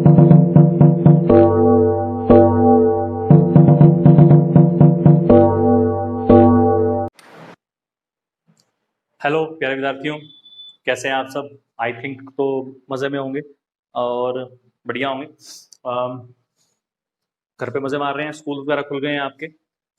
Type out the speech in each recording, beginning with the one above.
Hello प्यारे विद्यार्थियों, कैसे हैं आप सब। आई थिंक तो मज़े में होंगे और बढ़िया होंगे। घर पे मज़े मार रहे हैं, स्कूल वगैरह खुल गए हैं आपके,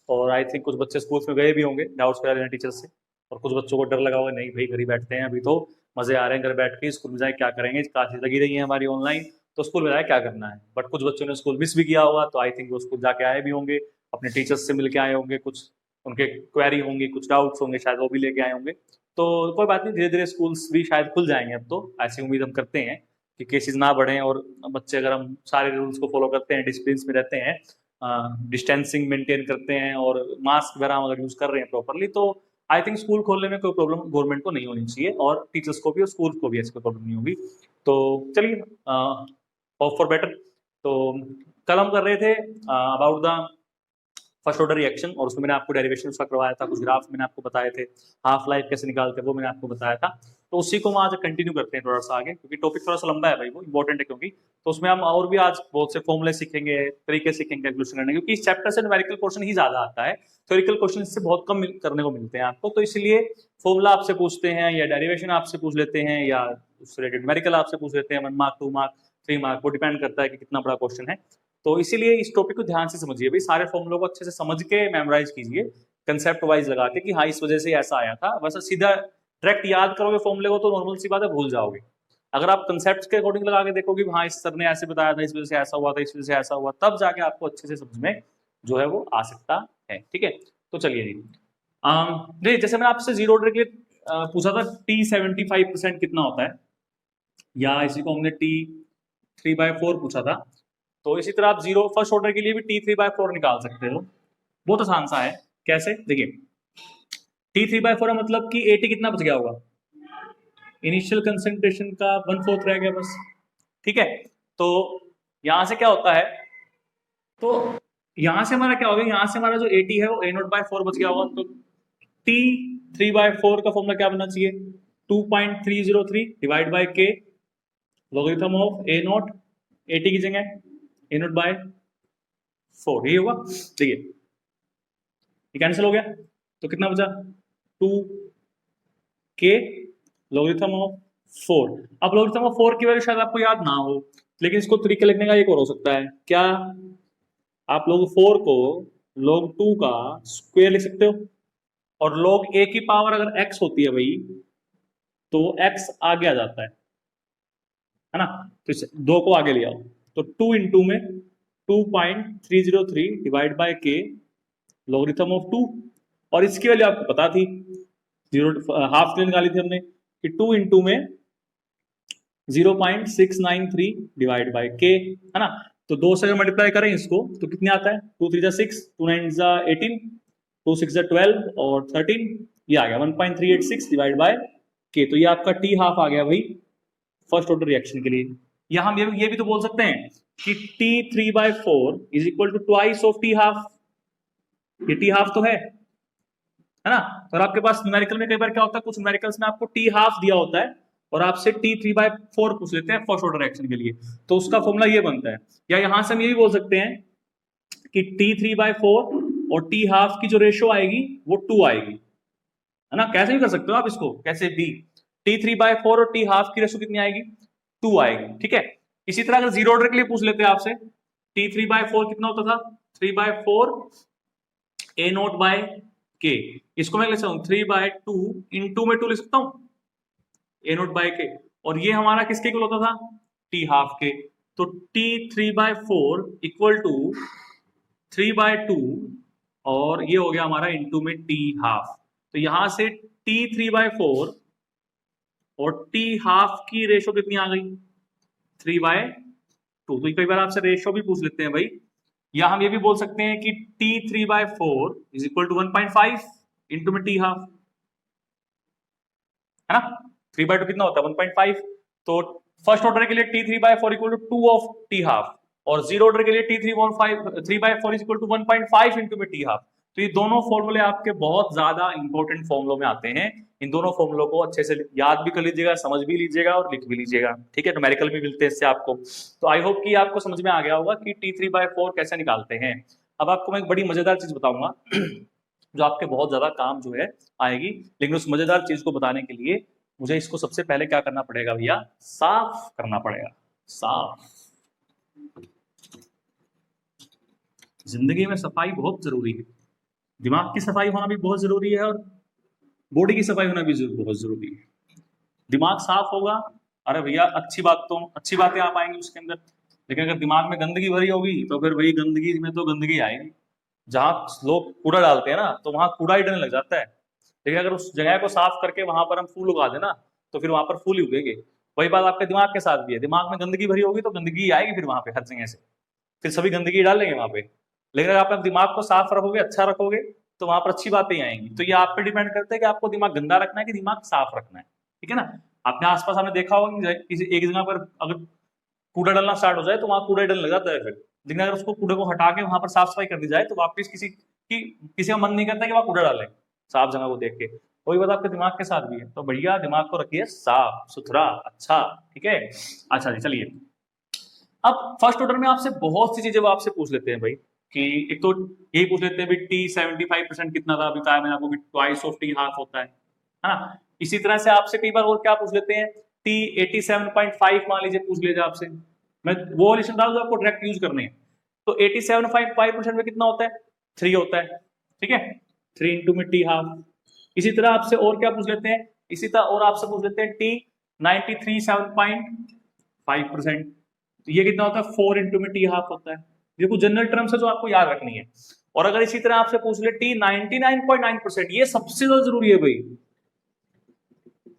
और आई थिंक कुछ बच्चे स्कूल में गए भी होंगे डाउट्स वगैरह लेने टीचर से, और कुछ बच्चों को डर लगा होगा, नहीं भाई घर ही बैठते हैं, अभी तो मज़े आ रहे हैं घर बैठ के, स्कूल में जाए क्या करेंगे, क्लासेस लगी रही है हमारी ऑनलाइन, तो स्कूल में जाए क्या करना है। बट कुछ बच्चों ने स्कूल मिस भी किया होगा, तो आई थिंक वो स्कूल जाके आए भी होंगे, अपने टीचर्स से मिल के आए होंगे, कुछ उनके क्वेरी होंगी, कुछ डाउट्स होंगे, शायद वो भी लेके आए होंगे। तो कोई बात नहीं, धीरे धीरे स्कूल्स भी शायद खुल जाएंगे, अब तो ऐसी उम्मीद हम करते हैं कि केसेस ना बढ़ें, और बच्चे अगर हम सारे रूल्स को फॉलो करते हैं, डिसिप्लिन में रहते हैं, डिस्टेंसिंग मेंटेन करते हैं और मास्क वगैरह अगर यूज कर रहे हैं प्रॉपरली, तो आई थिंक स्कूल खोलने में कोई प्रॉब्लम गवर्नमेंट को नहीं होनी चाहिए, और टीचर्स को भी और स्कूल को भी ऐसी कोई प्रॉब्लम नहीं होगी। तो चलिए, होप फॉर बेटर। तो कल हम कर रहे थे about the first order reaction, और उसमें मैंने आपको डेरिवेशन उसका करवाया था, कुछ ग्राफ्स मैंने आपको बताए थे, हाफ लाइफ कैसे निकालते हैं वो मैंने आपको बताया था। तो उसी को हम आज कंटिन्यू करते हैं थोड़ा सा आगे, क्योंकि टॉपिक थोड़ा सा लंबा है भाई, वो इंपॉर्टेंट है, क्योंकि तो उसमें हम और भी आज बहुत से फॉर्मूले सीखेंगे, तरीके सीखेंगे कैलकुलेशन करने, क्योंकि इस चैप्टर से न्यूमेरिकल क्वेश्चन ही ज्यादा आता है, थ्योरेटिकल क्वेश्चन इससे बहुत कम करने को मिलते हैं आपको, तो इसलिए फॉर्मूला आपसे पूछते हैं या डेरिवेशन आपसे पूछ लेते हैं या उससे रिलेटेड न्यूमेरिकल आपसे पूछ लेते हैं, 1 मार्क 2 मार्क 3 मार्क, वो डिपेंड करता है कि कितना बड़ा क्वेश्चन है। तो इसीलिए इस टॉपिक को ध्यान से समझिए भाई, सारे फॉर्मुलों को अच्छे से समझ के मेमोराइज कीजिए, कंसेप्ट वाइज लगा के कि हाँ इस वजह से ऐसा आया था, वैसे सीधा डायरेक्ट याद करोगे फॉर्मुले को तो नॉर्मल सी बात है, भूल जाओगे। अगर आप कंसेप्ट के अकॉर्डिंग लगा के देखोगे हाँ इस सर ने ऐसे बताया था, इस वजह से ऐसा हुआ था, इस वजह से ऐसा हुआ, तब जाके आपको अच्छे से समझ में जो है वो आ सकता है। ठीक है, तो चलिए जी। देखिए, जैसे मैंने आपसे जीरो ऑर्डर के लिए पूछा था T75% कितना होता है, या इसी को हमने T3/4 पूछा था, तो इसी तरह आप जीरो फर्स्ट ऑर्डर के लिए भी T3/4 निकाल सकते हो। बहुत आसान सा है। कैसे, देखिए, T3/4 मतलब कि AT कितना बच गया होगा, इनिशियल कंसेंट्रेशन का 1/4 रह गया बस। ठीक है, तो यहां से क्या होता है, तो यहां से हमारा क्या होगा, यहां से हमारा जो AT है वो A0/4 बच गया होगा, तो T3/4 का फॉर्मूला क्या बनना चाहिए, 2.303 divide by K logarithm of A0 AT की जगह A0/4, यही होगा। देखिए ये कैंसिल हो गया, तो कितना बचा, 2K लॉगरिथम ऑफ 4। अब लॉगरिथम ऑफ 4 की वैल्यू शायद आपको याद ना हो, लेकिन इसको तरीके लिखने का एक और हो सकता है, क्या आप लोग 4 को log 2 का स्क्वायर लिख सकते हो, और log A की पावर अगर x होती है भाई, तो x आगे आ जाता है ना, तो इस 2 को आगे ले आओ, तो 2 इंटू में 2.303 divide by K logarithm of 2, और इसकी वैल्यू आपको पता थी, जीरो हाफ के लिए निकाली थी हमने, कि 2 इंटू में 0.693 डिवाइड बाय K, है ना। तो 2 से अगर मल्टीप्लाई करें इसको तो कितने आता है, 2 3 6, 2 9 18, 2 6 12 और 13, ये आ गया 1.386 डिवाइड बाय K। तो ये आपका T हाफ आ गया भाई फर्स्ट ऑर्डर रिएक्शन के लिए। यहां हम ये भी तो बोल सकते हैं कि T3/4 is equal to twice of T half, ये T हाफ तो है ना। तो आपके पास न्यूमेरिकल में कई बार क्या होता है, कुछ न्यूमेरिकल्स में आपको T हाफ दिया होता है और आपसे T3/4 पूछ लेते हैं फर्स्ट ऑर्डर रिएक्शन के लिए, तो उसका फॉर्मूला ये बनता है। या यहां से हम ये भी बोल सकते हैं कि T3/4 और T हाफ की जो रेशियो आएगी वो 2 आएगी, है ना। कैसे भी कर सकते हो आप इसको, कैसे भी T3/4 और T हाफ की रेशियो कितनी आएगी, 2 आएगी। ठीक है, इसी तरह अगर जीरो ऑर्डर के लिए पूछ लेते हैं आपसे, T3/4 कितना होता था, 3/4 A0/K, इसको मैं लिख सकता हूं 3/2 इंटू में 2 लिख सकता हूं A0/K, और ये हमारा किसके इक्वल होता था, T हाफ के। तो T3/4 इक्वल टू 3/2, और ये हो गया हमारा इंटू में T हाफ। तो यहां से T3/4 और T हाफ की रेशो कितनी आ गई, 3/2। तो कई बार आपसे रेशो भी पूछ लेते हैं भाई, या हम ये भी बोल सकते हैं कि T3/4 is equal to 1.5 into में T हाफ, है ना। 3/2 कितना होता है, 1.5। तो फर्स्ट ऑर्डर के लिए T3/4 equal to 2 of T हाफ, और जीरो ऑर्डर के लिए T3/4 is equal to 1.5 into में T हाफ। तो ये दोनों फॉर्मूले आपके बहुत ज्यादा इंपॉर्टेंट फॉर्मुलों में आते हैं। इन दोनों फॉर्मुलों को अच्छे से याद भी कर लीजिएगा, समझ भी लीजिएगा और लिख भी लीजिएगा, ठीक है। न्यूमेरिकल भी मिलते हैं इससे आपको। तो आई होप कि आपको समझ में आ गया होगा कि T3/4 कैसे निकालते हैं। अब आपको मैं एक बड़ी मजेदार चीज बताऊंगा जो आपके बहुत ज्यादा काम जो है आएगी। लेकिन उस मजेदार चीज को बताने के लिए मुझे इसको सबसे पहले क्या करना पड़ेगा भैया, साफ करना पड़ेगा। साफ, जिंदगी में सफाई बहुत जरूरी है। दिमाग की सफाई होना भी बहुत जरूरी है और बॉडी की सफाई होना भी बहुत जरूरी है। दिमाग साफ होगा, अरे भैया अच्छी बातें आ पाएंगी उसके अंदर। लेकिन अगर दिमाग में गंदगी भरी होगी तो फिर वही गंदगी में तो गंदगी आएगी। जहां लोग कूड़ा डालते हैं ना तो वहां कूड़ा ही डरने लग जाता है। लेकिन अगर उस जगह को साफ करके वहां पर हम फूल उगा देना तो फिर वहां पर फूल ही उगेंगे। वही बात आपके दिमाग के साथ भी है, दिमाग में गंदगी भरी होगी तो गंदगी आएगी फिर वहां पे हर जगह से, फिर सभी गंदगी डालेंगे वहां पे। लेकिन अगर आप अपने दिमाग को साफ रखोगे, अच्छा रखोगे, तो वहां पर अच्छी बातें आएंगी। तो ये आप पे डिपेंड करता है कि आपको दिमाग गंदा रखना है कि दिमाग साफ रखना है, ठीक है ना। अपने आसपास आपने देखा होगा कि किसी एक जगह पर अगर कूड़ा डालना स्टार्ट हो जाए तो वहां कूड़ा ही डलने लग जाता है फिर। लेकिन अगर उसको कूड़े को हटा के वहां पर साफ सफाई कर दी जाए तो वापिस किसी का मन नहीं करता कि वहां कूड़ा डाले साफ जगह को देख के। वही बात आपके दिमाग के साथ भी है। तो भैया दिमाग को रखिए साफ सुथरा अच्छा, ठीक है। अच्छा जी चलिए, अब फर्स्ट ऑर्डर में आपसे बहुत सी चीजें वो आपसे पूछ लेते हैं भाई, कि एक तो यही पूछ लेते हैं भाई T75% कितना था, बताया मैंने आपको ट्वाइस ऑफ T हाफ होता है ना। इसी तरह से आपसे कई बार और क्या पूछ लेते हैं, T87.5 मान लीजिए पूछ लीजिए आपसे। मैं वो वाली डाल दो, आपको डायरेक्ट यूज करने हैं। तो 87.5% में कितना होता है, 3 होता है, ठीक है। 3 इंटू में T हाफ। इसी तरह आपसे और क्या पूछ लेते हैं, इसी तरह और आपसे पूछ लेते हैं T93.7.5%। तो ये कितना होता है, 4 इंटू में T हाफ होता है। ये कुछ जनरल टर्म्स है जो आपको याद रखनी है। और अगर इसी तरह आपसे पूछ ले T99.9%, ये सबसे ज्यादा जरूरी है भाई,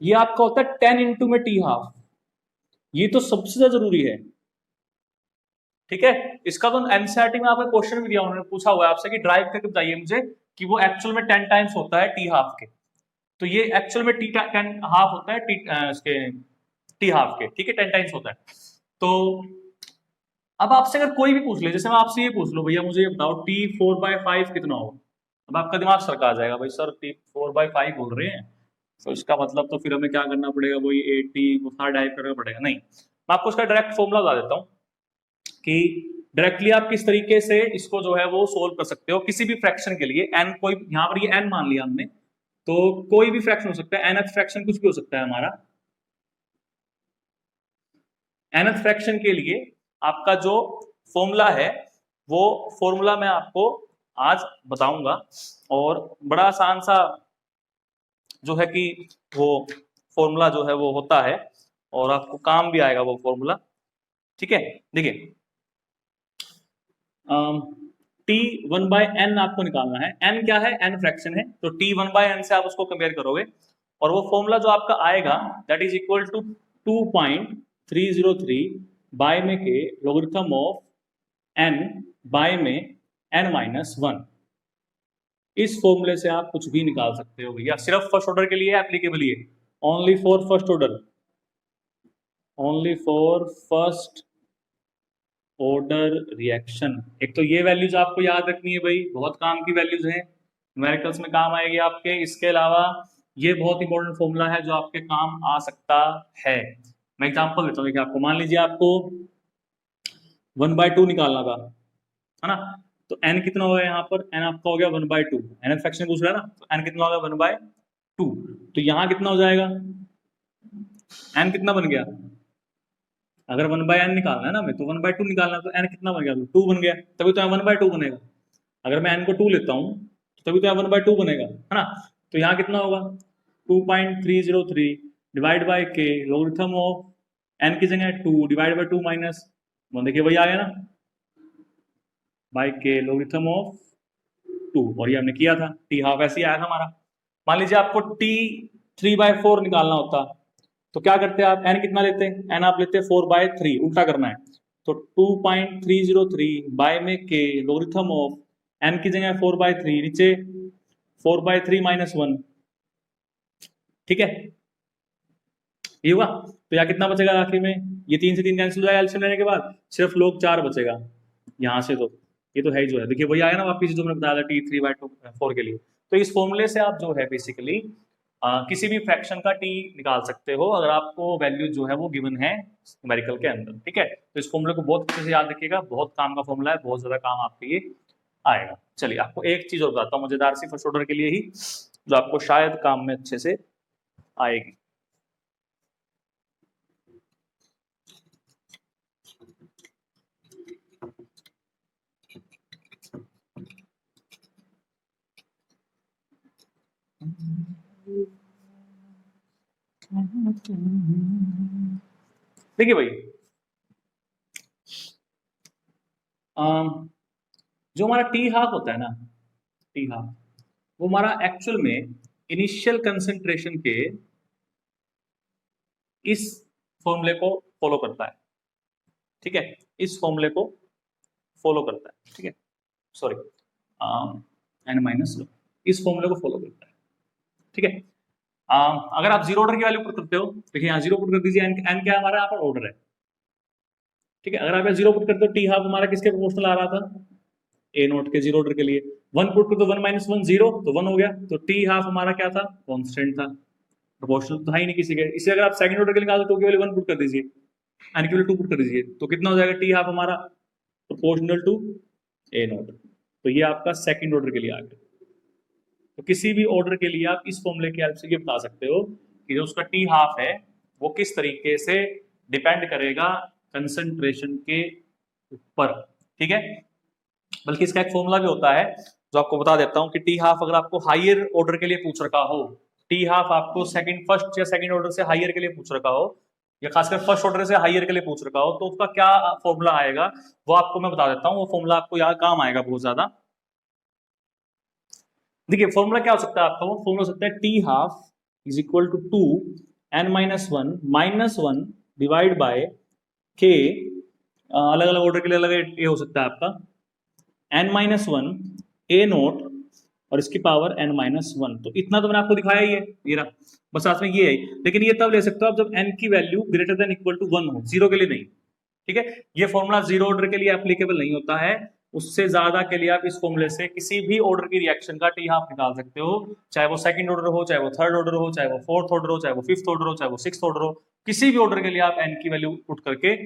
ये आपका होता है 10 इंटू में T हाफ। ये तो सबसे ज्यादा जरूरी है, ठीक है। इसका तो एनसीईआरटी में आपको क्वेश्चन भी दिया, उन्होंने पूछा हुआ है आपसे कि ड्राइव करके बताइए मुझे कि वो एक्चुअल में 10 टाइम्स होता है T हाफ के। तो ये एक्चुअल में T10 हाफ होता है T हाफ के, ठीक है, 10 टाइम्स होता है। तो अब आपसे अगर कोई भी पूछ ले, जैसे मैं आपसे ये पूछ लो भैया मुझे ये बताओ T4/5 कितना होगा, अब आपका दिमाग सरका जाएगा भाई सर T4/5 बोल रहे हैं, तो इसका मतलब तो फिर हमें क्या करना पड़ेगा, वही 80 वो सारा टाइप करना पड़ेगा। नहीं, मैं आपको उसका डायरेक्ट फॉर्मूला बता देता हूँ कि डायरेक्टली आप किस तरीके से इसको जो है वो सोल्व कर सकते हो किसी भी फ्रैक्शन के लिए। एन कोई, यहाँ पर ये एन मान लिया हमने, तो कोई भी फ्रैक्शन हो सकता है, nth फ्रैक्शन कुछ भी हो सकता है हमारा। nth फ्रैक्शन के लिए आपका जो फॉर्मूला है वो फॉर्मूला मैं आपको आज बताऊंगा, और बड़ा आसान सा जो है कि वो फॉर्मूला जो है वो होता है और आपको काम भी आएगा वो फॉर्मूला, ठीक है। देखिए T1/n आपको निकालना है। n क्या है, n फ्रैक्शन है, तो T1/n से आप उसको कंपेयर करोगे और वो फॉर्मूला जो आपका आएगा that is equal to 2.303 by में के लोगरिथम ऑफ n बाय में n-1। इस फॉर्मूले से आप कुछ भी निकाल सकते हो भैया, सिर्फ फर्स्ट ऑर्डर के लिए एप्लीकेबल है, only for first order, only for first order reaction. एक तो ये वैल्यूज आपको याद रखनी है भाई, बहुत काम की वैल्यूज हैं, न्यूमेरिकल्स में काम आएगी आपके। इसके अलावा ये बहुत इंपॉर्टेंट फॉर्मूला है जो आपके काम आ सकता है। मैं एग्जांपल देता हूँ, देखिए आपको मान लीजिए आपको 1/2 निकालना था, है ना। तो n कितना हो गया यहाँ पर, n आपका हो गया 1/2, n फ्रैक्शन पूछ रहा है ना, तो n कितना हो गया 1/2। तो यहाँ कितना हो जाएगा, n कितना बन गया, अगर 1/n निकालना है ना हमें तो 1/2 निकालना है, तो n कितना बन गया, 2 बन गया, तभी तो यहाँ 1/2 बनेगा। अगर मैं n को 2 लेता हूँ तभी तो यहाँ 1/2 बनेगा, है ना। तो यहाँ कितना होगा 2.303 divide by k logarithm of n की जगह 2 डिवाइड बाय 2 माइनस 1, देखिए वही आ गया ना, बाय k लोगरिथम ऑफ 2, और ये हमने किया था, t हाफ ऐसे ही आया था हमारा। मान लीजिए आपको T3/4 निकालना होता तो क्या करते हैं आप, n कितना लेते हैं, n आप लेते हैं 4/3, उल्टा करना है। तो 2.303 बाय में k लोगरिथम ऑफ n की जगह 4/3, नीचे 4/3 माइनस 1, ठीक है, ये हुआ। तो यहाँ कितना बचेगा आखिर में, ये 3 से 3 कैंसिल हो जाएगा एलसीएम लेने के बाद, सिर्फ लोग 4 बचेगा यहाँ से। तो ये तो है ही जो है, देखिए वही आया ना वापिस जो मैंने बताया था T3/4 के लिए। तो इस फॉर्मूले से आप जो है बेसिकली किसी भी फ्रैक्शन का टी निकाल सकते हो अगर आपको वैल्यू जो है वो गिवन है न्यूमेरिकल के अंदर, ठीक है। तो इस फॉर्मूले को बहुत अच्छे से याद रखिएगा, बहुत काम का फॉर्मूला है, बहुत ज्यादा काम आपके लिए आएगा। चलिए आपको एक चीज और बताता हूँ मजेदार सी फर्स्ट ऑर्डर के लिए ही, जो आपको शायद काम में अच्छे से आएगी। देखिए भाई, जो हमारा टी हाफ होता है ना, टी हाफ वो हमारा एक्चुअल में इनिशियल कंसेंट्रेशन के इस फॉर्मूले को फॉलो करता है, ठीक है, इस फॉर्मूले को फॉलो करता है, ठीक है, सॉरी n-, इस फॉर्मूले को फॉलो करता है, ठीक है। अगर आप जीरो ऑर्डर की वैल्यू पुट करते हो, देखिए यहाँ जीरो पुट कर दीजिए, n क्या हमारा यहाँ पर ऑर्डर है, ठीक है। अगर आप यहाँ जीरो पुट करते हो, टी हाफ हमारा किसके प्रोपोर्शनल आ रहा था, ए नोट के, जीरो ऑर्डर के लिए। वन पुट कर दो, 1 - 1 0, तो 1 हो गया। तो टी हाफ हमारा क्या था, कॉन्स्टेंट था, प्रोपोर्शनल तो है ही नहीं किसी के। इसे अगर आप सेकंड ऑर्डर के लिए निकालो तो केवल 1 पुट कर दीजिए, एन के लिए 2 पुट कर दीजिए, तो कितना हो जाएगा, टी हाफ हमारा प्रोपोर्शनल टू ए नोट। तो ये आपका सेकंड ऑर्डर के लिए आ गया। तो किसी भी ऑर्डर के लिए आप इस फॉर्मूले की हेल्प से ये बता सकते हो कि जो उसका टी हाफ है वो किस तरीके से डिपेंड करेगा कंसंट्रेशन के ऊपर, ठीक है। बल्कि इसका एक फॉर्मूला भी होता है जो आपको बता देता हूं कि टी हाफ अगर आपको हायर ऑर्डर के लिए पूछ रखा हो, टी हाफ आपको फर्स्ट या सेकंड ऑर्डर से हायर के लिए पूछ रखा हो, या खासकर फर्स्ट ऑर्डर से हायर के लिए पूछ रखा हो, तो उसका क्या फॉर्मूला आएगा वो आपको मैं बता देता हूं। वो फॉर्मूला आपको यहाँ काम आएगा बहुत ज्यादा। देखिए फॉर्मूला क्या हो सकता है आपका, वो फॉर्मूला हो सकता है T half is equal to 2n-1 divide by k, अलग अलग ऑर्डर के लिए अलग ये हो सकता है आपका n-1 ए नोट और इसकी पावर n-1। तो इतना तो मैंने आपको दिखाया ही है, ये रहा, बस साथ में ये है। लेकिन ये तब ले सकते हो आप जब n की value greater than equal to 1 हो, जीरो के लिए नहीं, ठीक है। ये फॉर्मूला जीरो ऑर्डर के लिए एप्लीकेबल नहीं होता है, उससे ज्यादा के लिए आप इस फॉर्मूले से किसी भी ऑर्डर की रिएक्शन का टी हाफ निकाल सकते हो, चाहे वो सेकंड ऑर्डर हो, चाहे वो थर्ड ऑर्डर हो, चाहे वो फोर्थ ऑर्डर हो, चाहे वो फिफ्थ ऑर्डर हो, चाहे वो सिक्स्थ ऑर्डर हो, किसी भी ऑर्डर के लिए आप एन की वैल्यू पुट करके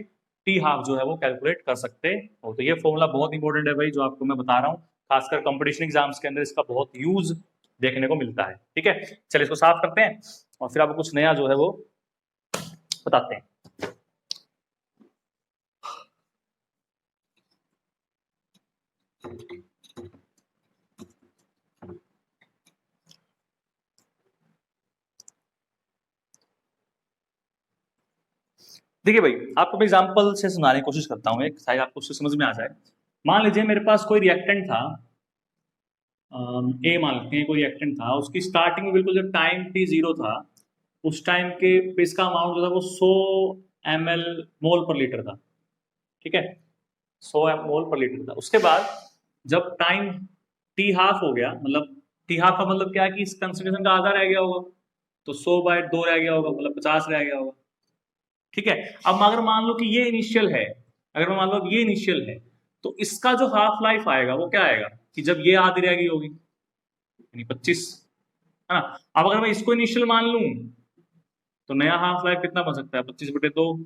टी हाफ जो है वो कैलकुलेट कर सकते हो। तो ये फॉर्मूला बहुत इंपॉर्टेंट है भाई, जो आपको मैं बता रहा हूँ, खासकर कंपटीशन एग्जाम्स के अंदर इसका बहुत यूज देखने को मिलता है, ठीक है। चलिए इसको साफ करते हैं और फिर आपको कुछ नया जो है वो बताते हैं। देखिए भाई, आपको मैं एग्जांपल से सुनाने की कोशिश करता हूँ, एक शायद आपको उससे समझ में आ जाए। मान लीजिए मेरे पास कोई रिएक्टेंट था, ए मान लेते हैं, कोई रिएक्टेंट था, उसकी स्टार्टिंग में बिल्कुल जब टाइम टी जीरो था, उस टाइम के पे इसका अमाउंट जो था वो 100 ml मोल पर लीटर था, ठीक है, 100 मोल पर लीटर था। उसके बाद जब टाइम टी हाफ हो गया, मतलब टी हाफ का मतलब क्या है कि इस कंसंट्रेशन का आधा रह गया होगा, तो 100/2 रह गया होगा, मतलब 50 रह गया होगा, ठीक है। अब अगर मान लो कि ये इनिशियल है, अगर मैं मान लो अब ये इनिशियल है, तो इसका जो हाफ लाइफ आएगा वो क्या आएगा कि जब ये आधी रह गई होगी, यानी 25, है ना। अब अगर मैं इसको इनिशियल मान लूं तो नया हाफ लाइफ कितना बन सकता है, 25/2,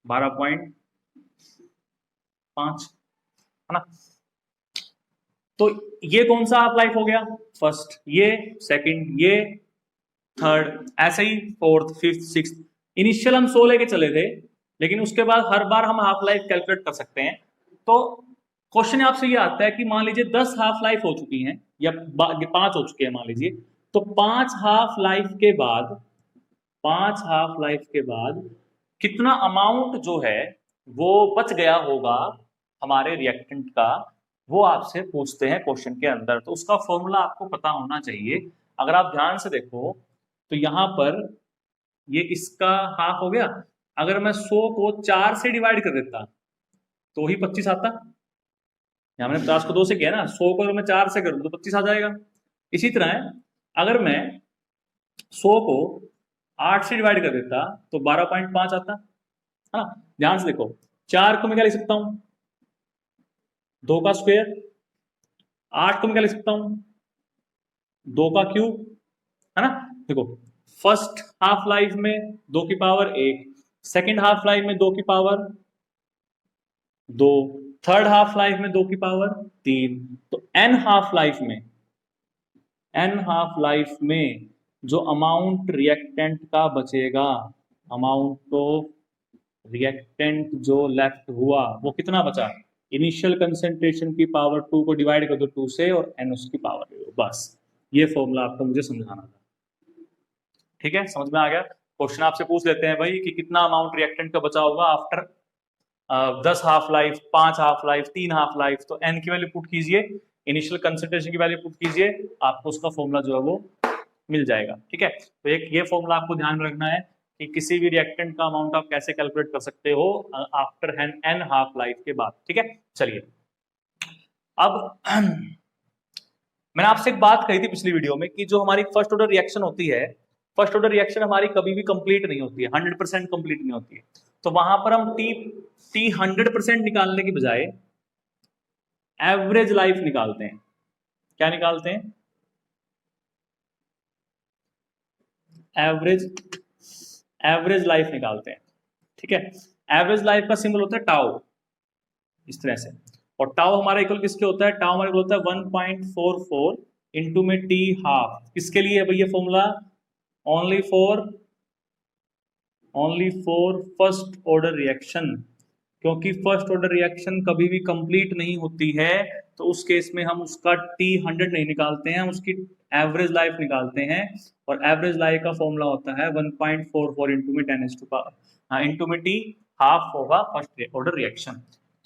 12.5, है ना। तो ये कौन सा हाफ लाइफ हो गया, फर्स्ट, ये सेकंड, ये थर्ड, ऐसे ही फोर्थ, फिफ्थ, सिक्स। इनिशियल हम 100 लेके चले थे, लेकिन उसके बाद हर बार हम हाफ लाइफ कैलकुलेट कर सकते हैं। तो क्वेश्चन आपसे ये आता है कि मान लीजिए 10 हाफ लाइफ हो चुकी हैं या 5 हो चुके हैं मान लीजिए, तो 5 हाफ लाइफ के बाद, 5 हाफ लाइफ के बाद कितना अमाउंट जो है वो बच गया होगा हमारे रिएक्टेंट का, वो आपसे पूछते हैं क्वेश्चन के अंदर। तो उसका फॉर्मूला आपको पता होना चाहिए। अगर आप ध्यान से देखो तो यहां पर ये इसका हाफ हो गया, अगर मैं 100 को 4 से डिवाइड कर देता तो ही 25 आता। यहाँ मैंने 50 को 2 से किया ना, 100 को अगर मैं 4 से कर दूं तो 25 आ जाएगा। इसी तरह अगर मैं 100 को 8 से डिवाइड कर देता तो 12.5 आता, है ना। ध्यान से देखो, 4 को मैं क्या लिख सकता हूं, 2 का स्क्वायर, 8 को मैं क्या लिख सकता हूं, 2 का क्यूब, है ना। देखो फर्स्ट हाफ लाइफ में 2 की पावर 1, सेकेंड हाफ लाइफ में 2 की पावर 2, थर्ड हाफ लाइफ में 2 की पावर 3। तो एन हाफ लाइफ में जो अमाउंट रिएक्टेंट का बचेगा, अमाउंट ऑफ रिएक्टेंट जो लेफ्ट हुआ वो कितना बचा, इनिशियल कंसेंट्रेशन की पावर 2 को डिवाइड कर दो 2 से और एन उसकी पावर दे दो, बस ये फॉर्मूला आपको मुझे समझाना था। ठीक है, समझ में आ गया। क्वेश्चन आपसे पूछ लेते हैं भाई कि कितना अमाउंट रिएक्टेंट का बचा होगा after 10 half life, 5 half life, 3 half life. तो एन की वैल्यू पुट कीजिए, इनिशियल कंसेंट्रेशन की वैल्यू पुट कीजिए, आपको उसका फॉर्मूला जो है वो मिल जाएगा। ठीक है, तो एक ये फॉर्मूला आपको ध्यान में रखना है कि किसी भी रिएक्टेंट का अमाउंट आप कैसे कैलकुलेट कर सकते हो आफ्टर एन हाफ लाइफ के बाद। ठीक है, चलिए अब मैंने आपसे एक बात कही थी पिछली वीडियो में कि जो हमारी फर्स्ट ऑर्डर रिएक्शन होती है, फर्स्ट ऑर्डर रिएक्शन हमारी कभी भी कंप्लीट नहीं होती है, 100% कंप्लीट नहीं होती है। तो वहां पर हम टी 100% निकालने की बजाय एवरेज लाइफ निकालते हैं। क्या निकालते हैं, एवरेज लाइफ निकालते हैं। ठीक है, एवरेज लाइफ का सिंबल होता है टाउ, इस तरह से। और टाउ हमारा इक्वल किसके होता है, टाउ हमारा इक्वल होता है 1.44 इंटू में टी हाफ। किसके लिए है भाई ये formula, only for first order reaction, क्योंकि फर्स्ट ऑर्डर रिएक्शन कभी भी कंप्लीट नहीं होती है। तो उस केस में हम उसका T100 नहीं निकालते हैं, उसकी एवरेज लाइफ निकालते हैं। और एवरेज लाइफ का फॉर्मूला होता है 1.44 इंटू में 10⁻, इंटू में टी हाफ होगा फर्स्ट ऑर्डर रिएक्शन।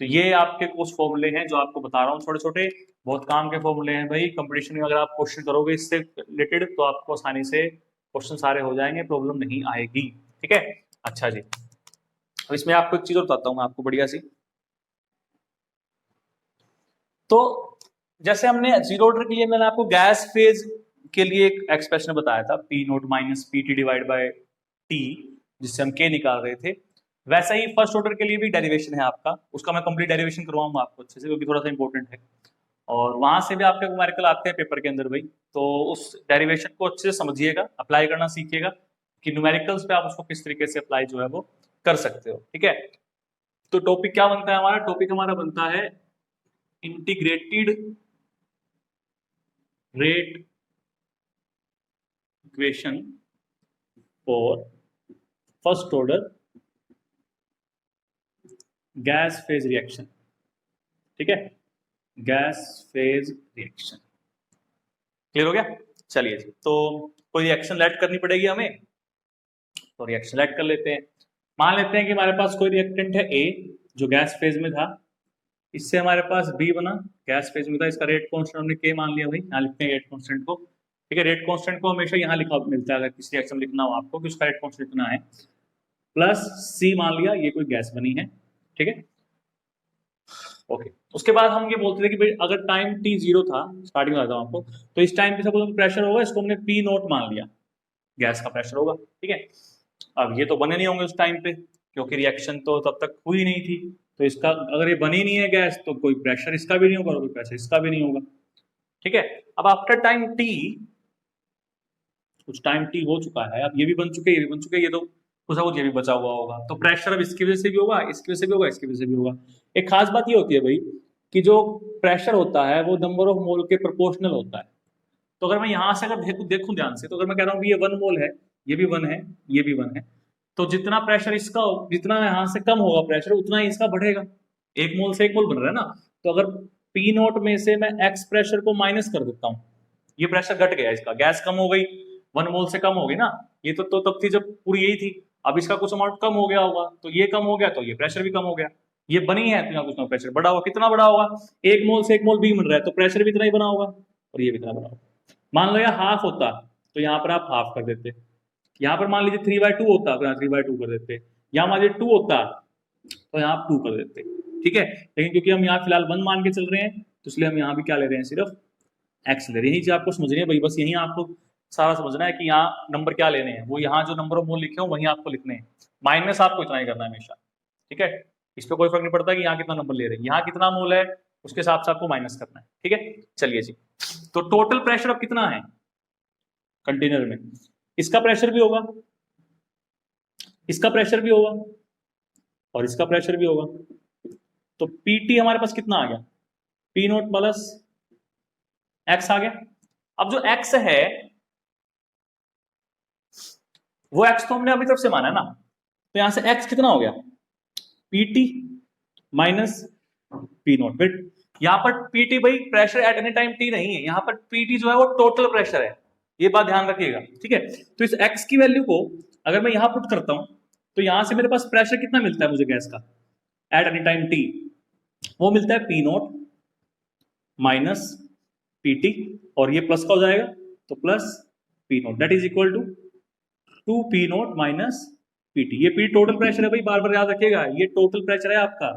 तो ये आपके कुछ फॉर्मूले हैं जो आपको बता रहा हूँ, छोटे छोटे बहुत काम के फॉर्मूले हैं भाई। कंपटीशन में अगर आप क्वेश्चन करोगे इससे रिलेटेड तो आपको आसानी से क्वेश्चन सारे हो जाएंगे, प्रॉब्लम नहीं आएगी। ठीक है, अच्छा जी, अब इसमें आपको एक चीज और बताता हूं मैं आपको बढ़िया सी। तो जैसे हमने जीरो ऑर्डर के लिए मैंने आपको गैस फेज के लिए एक एक्सप्रेशन बताया था, P naught minus P T divide by T, जिससे हम के निकाल रहे थे। वैसा ही फर्स्ट ऑर्डर के लिए भी डेरिवेशन है आपका, उसका मैं कंप्लीट डेरिवेशन करवाऊंगा आपको अच्छे से, क्योंकि थोड़ा सा इंपॉर्टेंट है। और वहां से भी आपके न्यूमेरिकल आते हैं पेपर के अंदर भाई, तो उस डेरिवेशन को अच्छे से समझिएगा, अप्लाई करना सीखिएगा कि न्यूमेरिकल्स पे आप उसको किस तरीके से अप्लाई जो है वो कर सकते हो। ठीक है, तो टॉपिक क्या बनता है हमारा, टॉपिक हमारा बनता है integrated rate equation for first order gas phase reaction. ठीक है, गैस फेज रिएक्शन क्लियर हो गया। चलिए जी, तो कोई रिएक्शन लेट करनी पड़ेगी हमें, तो रिएक्शन लेट कर लेते हैं। मान लेते हैं कि हमारे पास कोई रिएक्टेंट है ए जो गैस फेज में था, इससे हमारे पास बी बना, गैस फेज में था, इसका रेट कांस्टेंट हमने के मान लिया भाई, यहाँ लिखते हैं रेट कांस्टेंट को। ठीक है, रेट कांस्टेंट को हमेशा यहाँ लिखा मिलता है अगर किसी रिएक्शन लिखना हो आपको कि उसका रेट कांस्टेंट कितना है, प्लस सी मान लिया, ये कोई गैस बनी है। ठीक है, ओके। उसके बाद हम ये बोलते थे कि भाई अगर टाइम टी जीरो था, स्टार्टिंग में बताता हूँ आपको, तो इस टाइम पे सपोज प्रेशर होगा, इसको हमने पी नोट मान लिया, गैस का प्रेशर होगा। ठीक है, अब ये तो बने नहीं होंगे उस टाइम पे, क्योंकि रिएक्शन तो तब तक हुई नहीं थी। तो इसका अगर ये बनी नहीं है गैस, तो कोई प्रेशर इसका भी नहीं होगा और कोई प्रेशर इसका भी नहीं होगा। ठीक है, अब आफ्टर टाइम टी, कुछ टाइम टी हो चुका है, अब ये भी बन चुके, ये भी बन चुके, ये तो कुछ कुछ ये भी बचा हुआ होगा, तो प्रेशर अब इसकी वजह से भी होगा, इसकी वजह से भी होगा, इसकी वजह से भी होगा। एक खास बात ये होती है भाई कि जो प्रेशर होता है वो नंबर ऑफ मोल के प्रोपोर्शनल होता है। तो अगर मैं यहां से अगर देखूं ध्यान से, तो अगर मैं कह रहा हूँ ये 1 मोल है, ये भी 1 है, ये भी 1 है, तो जितना प्रेशर इसका, जितना यहाँ से कम होगा प्रेशर, उतना ही इसका बढ़ेगा। 1 मोल से 1 मोल बन रहा है ना, तो अगर पी नोट में से मैं एक्स प्रेशर को माइनस कर देता हूँ, ये प्रेशर घट गया, इसका गैस कम हो गई, 1 मोल से कम हो गई ना, ये तो तब थी जब पूरी यही थी। अब इसका कुछ अमाउंट कम हो गया होगा, तो ये कम हो गया तो ये प्रेशर भी कम हो गया, ये बनी है तो यहाँ कुछ प्रेशर बढ़ा होगा। कितना बड़ा होगा, 1 मोल से 1 मोल भी बन रहा है, तो प्रेशर भी इतना ही बना होगा और ये भी इतना बना होगा। मान लो यहाँ हाफ होता तो यहाँ पर आप हाफ कर देते, यहाँ पर मान लीजिए 3/2 होता तो यहाँ 3/2 कर देते, यहाँ मान लीजिए 2 होता तो यहाँ आप 2 कर देते। ठीक है, लेकिन क्योंकि हम यहाँ फिलहाल 1 मान के चल रहे हैं, तो इसलिए हम यहाँ भी क्या ले रहे हैं, सिर्फ एक्स ले रहे हैं। यही चीज आपको समझनी है भाई, बस यही आपको सारा समझना है कि यहाँ नंबर क्या लेने हैं, वो यहाँ जो नंबर ऑफ मोल लिखे हो वही आपको लिखने हैं, माइनस आपको इतना ही करना है हमेशा। ठीक है, इस पर कोई फर्क नहीं पड़ता कि यहाँ कितना नंबर ले रहे हैं, यहाँ कितना मोल है उसके हिसाब से आपको माइनस करना है, ठीक है। चलिए जी, तो टोटल प्रेशर अब कितना है कंटेनर में, इसका प्रेशर भी होगा, इसका प्रेशर भी होगा और इसका प्रेशर भी होगा। तो पीटी हमारे पास कितना आ गया, पी नोट प्लस एक्स आ गया। अब जो एक्स है वो एक्स तो हमने अभी तरफ से माना है ना, तो यहां से एक्स कितना हो गया, पीटी माइनस पी नोट। फिर यहां पर पीटी भाई pressure at any time T नहीं है, यहां पर पीटी जो है वो टोटल प्रेशर है, ये बात ध्यान रखिएगा, ठीक है। तो इस एक्स की वैल्यू को अगर मैं यहां पुट करता हूं तो यहां से मेरे पास प्रेशर कितना मिलता है मुझे गैस का एट एनी टाइम टी, वो मिलता है पी नोट माइनस पीटी, और ये प्लस का हो जाएगा तो plus P naught that is equal to P naught minus PT. ये पी टोटल प्रेशर है भाई, बार बार याद रखिएगा, ये टोटल प्रेशर है आपका,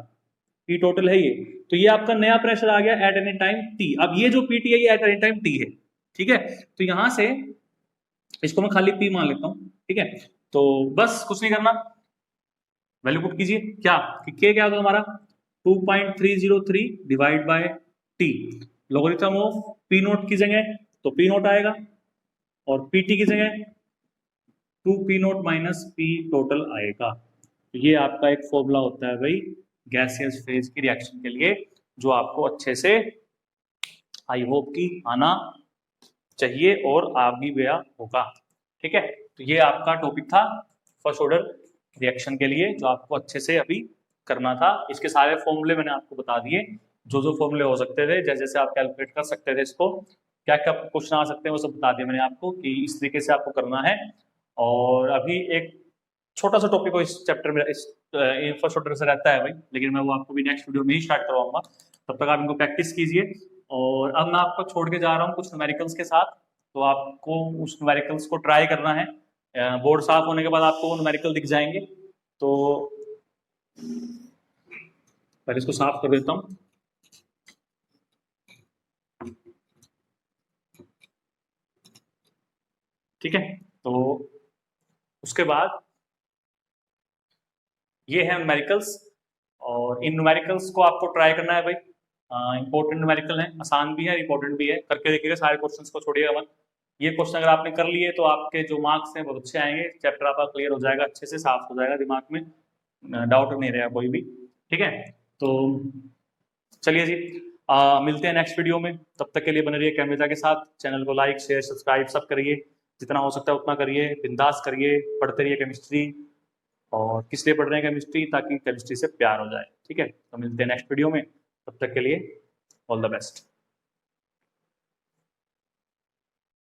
पी टोटल है ये। तो ये आपका नया प्रेशर आ गया एट एनी टाइम टी। अब ये जो पीटी है ये एट एनी टाइम टी है, ठीक है। तो यहां से इसको मैं खाली पी मान लेता हूं, ठीक है। तो बस कुछ नहीं करना, वैल्यू पुट कीजिए क्या कि के क्या होगा हमारा 2.303 divide by T, logarithm of P note की जगह तो पी नोट आएगा और पीटी की जगह 2 P naught minus P total आएगा। तो ये आपका एक फॉर्मूला होता है भाई गैसियस फेज की रिएक्शन के लिए, जो आपको अच्छे से आई होप कि आना चाहिए और आ भी गया होगा, ठीक है। तो ये आपका टॉपिक था फर्स्ट ऑर्डर रिएक्शन के लिए, जो आपको अच्छे से अभी करना था। इसके सारे फॉर्मूले मैंने आपको बता दिए, जो जो फॉर्मूले हो सकते थे, जैसे जैसे आप कैलकुलेट कर सकते थे इसको, क्या क्या क्वेश्चन आ सकते हैं वो सब बता दिया मैंने आपको कि इस तरीके से आपको करना है। और अभी एक छोटा सा टॉपिक हो इस चैप्टर में, इस फर्स्ट ऑर्डर से रहता है भाई, लेकिन मैं वो आपको भी नेक्स्ट वीडियो में ही स्टार्ट करवाऊंगा, तब तक आप इनको प्रैक्टिस कीजिए। और अब मैं आपको छोड़ के जा रहा हूँ कुछ न्यूमेरिकल्स के साथ, तो आपको उस न्यूमेरिकल्स को ट्राई करना है, बोर्ड साफ होने के बाद आपको वो न्यूमेरिकल दिख जाएंगे। तो पहले इसको साफ कर देता हूँ, ठीक है। तो उसके बाद ये है न्यूमेरिकल्स, और इन न्यूमेरिकल्स को आपको ट्राई करना है भाई, इंपॉर्टेंट न्यूमेरिकल है, आसान भी है इंपॉर्टेंट भी है, करके देखिएगा, सारे क्वेश्चंस को छोड़िएगा मत। ये क्वेश्चन अगर आपने कर लिए तो आपके जो मार्क्स हैं बहुत अच्छे आएंगे, चैप्टर आपका क्लियर हो जाएगा, अच्छे से साफ हो जाएगा दिमाग में, डाउट नहीं रहेगा कोई भी, ठीक है। तो चलिए जी, मिलते हैं नेक्स्ट वीडियो में, तब तक के लिए बने रहिए कैमरेजा के साथ। चैनल को लाइक शेयर सब्सक्राइब सब करिए, जितना हो सकता है उतना करिए, बिंदास करिए, पढ़ते रहिए केमिस्ट्री। और किस लिए पढ़ रहे हैं केमिस्ट्री, ताकि केमिस्ट्री से प्यार हो जाए, ठीक है। तो मिलते हैं नेक्स्ट वीडियो में, तब तक के लिए ऑल द बेस्ट।